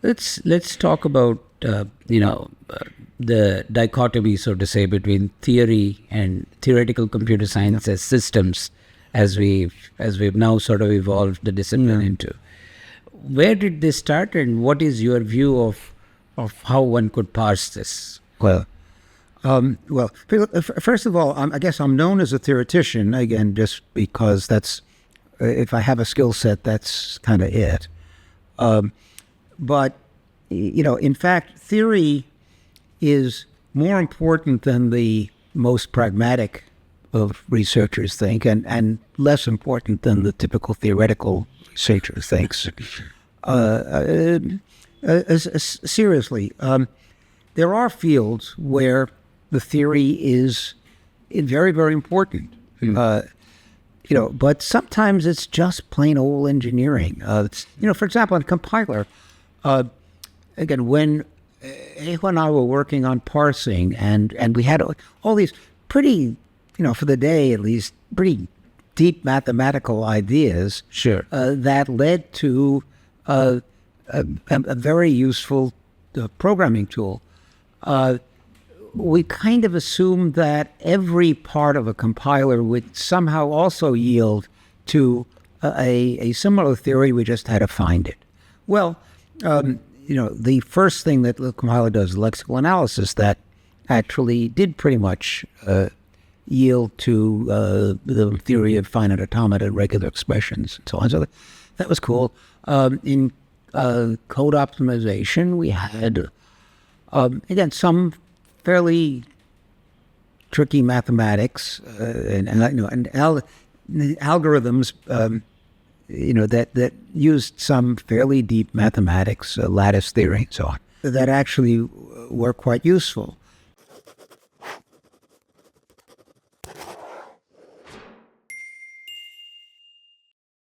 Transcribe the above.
Let's talk about the dichotomy, so to say, between theory and theoretical computer science as systems, as we've now sort of evolved the discipline into. Where did this start, and what is your view of how one could parse this? First of all, I guess I'm known as a theoretician, again, just because if I have a skill set, that's kind of it. But, in fact, theory is more important than the most pragmatic of researchers think, and less important than the typical theoretical researcher thinks. Seriously, there are fields where the theory is very, very important. But sometimes it's just plain old engineering. For example, in compiler, again, when Ejo and I were working on parsing, and we had all these pretty, for the day at least, pretty deep mathematical ideas. Sure. That led to a very useful programming tool. We kind of assumed that every part of a compiler would somehow also yield to a similar theory. We just had to find it. Well, the first thing that the compiler does is lexical analysis. That actually did pretty much yield to the theory of finite automata, regular expressions, and so on. So that was cool. In code optimization, we had, again, some fairly tricky mathematics and algorithms, that used some fairly deep mathematics, lattice theory, and so on, that actually were quite useful.